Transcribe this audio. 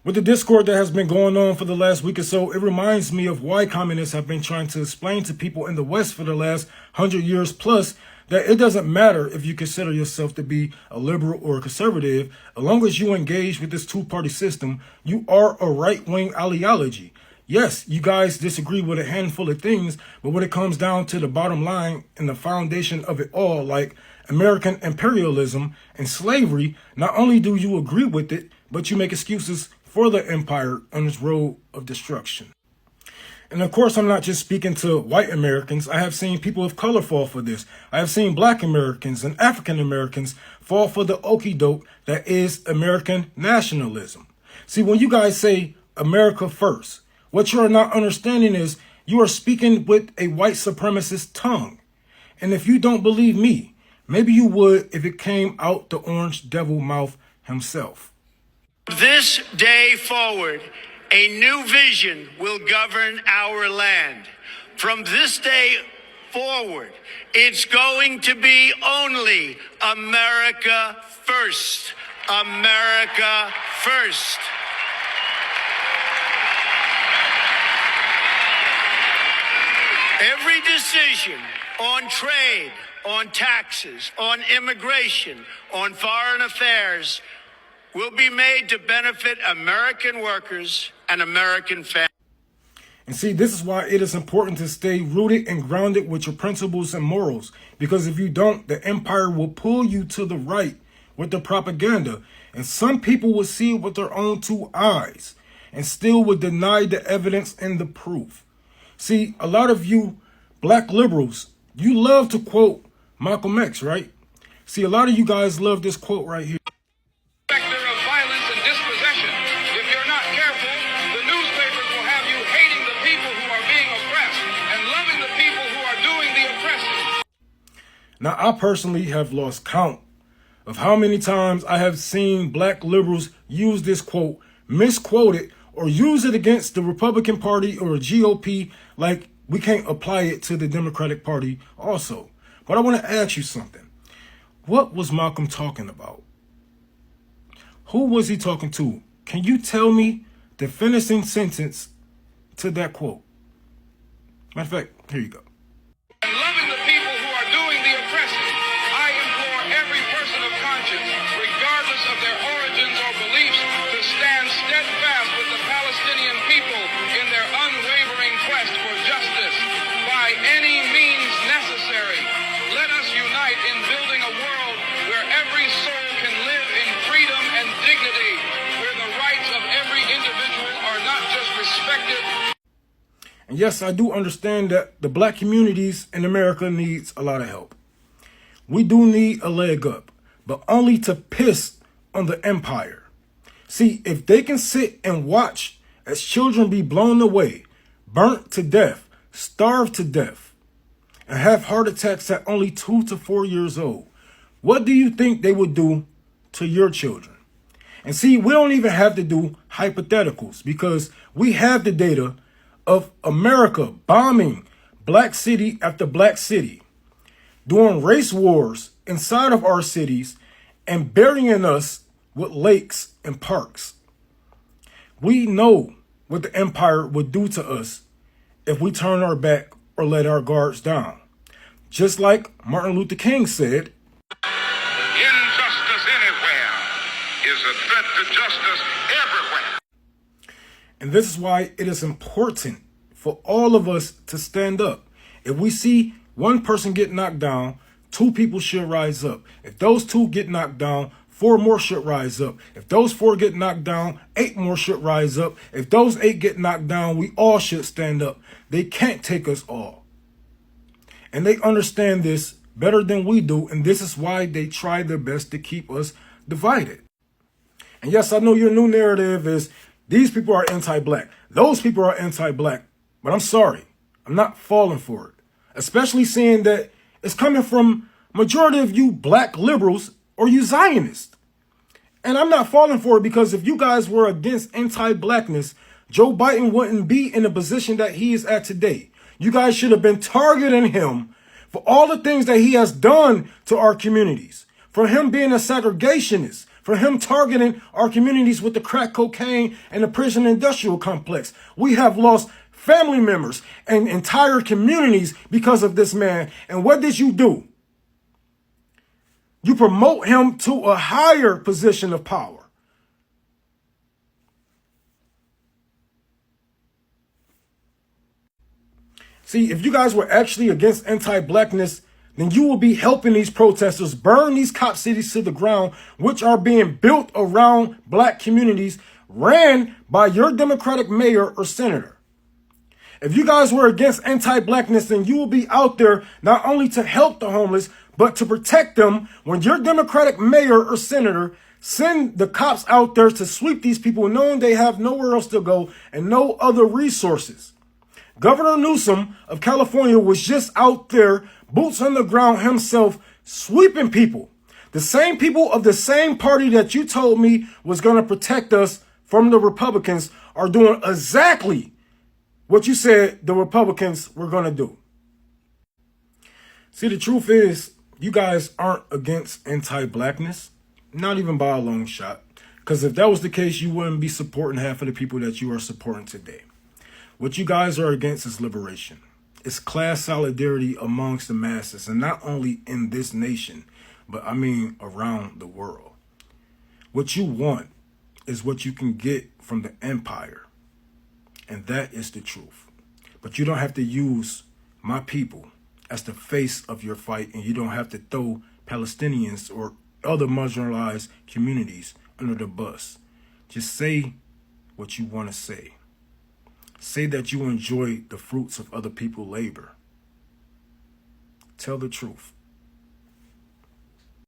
With the discord that has been going on for the last week or so, it reminds me of why communists have been trying to explain to people in the West for the last 100 years plus that it doesn't matter if you consider yourself to be a liberal or a conservative. As long as you engage with this two-party system, you are a right-wing ideology. Yes, you guys disagree with a handful of things, but when it comes down to the bottom line and the foundation of it all, like American imperialism and slavery, not only do you agree with it, but you make excuses for the empire on its road of destruction. And of course, I'm not just speaking to white Americans. I have seen people of color fall for this. I have seen black Americans and African Americans fall for the okie doke that is American nationalism. See, when you guys say America first, what you are not understanding is you are speaking with a white supremacist tongue. And if you don't believe me, maybe you would if it came out the orange devil mouth himself. This day forward, a new vision will govern our land. From this day forward, it's going to be only America first. America first. Every decision on trade, on taxes, on immigration, on foreign affairs will be made to benefit American workers and American families. And see, this is why it is important to stay rooted and grounded with your principles and morals. Because if you don't, the empire will pull you to the right with the propaganda. And some people will see it with their own two eyes and still would deny the evidence and the proof. See, a lot of you black liberals, you love to quote Malcolm X, right? See, a lot of you guys love this quote right here. Now, I personally have lost count of how many times I have seen black liberals use this quote, misquote it, or use it against the Republican Party or GOP, like we can't apply it to the Democratic Party also. But I want to ask you something. What was Malcolm talking about? Who was he talking to? Can you tell me the finishing sentence to that quote? Matter of fact, here you go. And yes, I do understand that the black communities in America needs a lot of help. We do need a leg up, but only to piss on the empire. See, if they can sit and watch as children be blown away, burnt to death, starved to death, and have heart attacks at only 2 to 4 years old, what do you think they would do to your children? And see, we don't even have to do hypotheticals because we have the data of America bombing black city after black city, doing race wars inside of our cities and burying us with lakes and parks. We know what the empire would do to us if we turn our back or let our guards down. Just like Martin Luther King said, injustice anywhere is a threat to justice everywhere. And this is why it is important for all of us to stand up. If we see one person get knocked down, 2 people should rise up. If those 2 get knocked down, 4 more should rise up. If those 4 get knocked down, 8 more should rise up. If those 8 get knocked down, we all should stand up. They can't take us all. And they understand this better than we do. And this is why they try their best to keep us divided. And yes, I know your new narrative is these people are anti-black. Those people are anti-black. But I'm sorry, I'm not falling for it. Especially seeing that it's coming from majority of you black liberals or you Zionists. And I'm not falling for it because if you guys were against anti-blackness, Joe Biden wouldn't be in the position that he is at today. You guys should have been targeting him for all the things that he has done to our communities. For him being a segregationist, for him targeting our communities with the crack cocaine and the prison industrial complex. We have lost family members and entire communities because of this man. And what did you do? You promote him to a higher position of power. See, if you guys were actually against anti-blackness, then you will be helping these protesters burn these cop cities to the ground, which are being built around black communities ran by your Democratic mayor or senator. If you guys were against anti-blackness, then you will be out there not only to help the homeless, but to protect them when your Democratic mayor or senator send the cops out there to sweep these people, knowing they have nowhere else to go and no other resources. Governor Newsom of California was just out there, boots on the ground himself, sweeping people. The same people of the same party that you told me was going to protect us from the Republicans are doing exactly what you said the Republicans were going to do. See, the truth is, you guys aren't against anti-blackness, not even by a long shot. Because if that was the case, you wouldn't be supporting half of the people that you are supporting today. What you guys are against is liberation. It's class solidarity amongst the masses, and not only in this nation, but I mean around the world. What you want is what you can get from the empire, and that is the truth. But you don't have to use my people as the face of your fight, and you don't have to throw Palestinians or other marginalized communities under the bus. Just say what you want to say. Say that you enjoy the fruits of other people's labor. Tell the truth.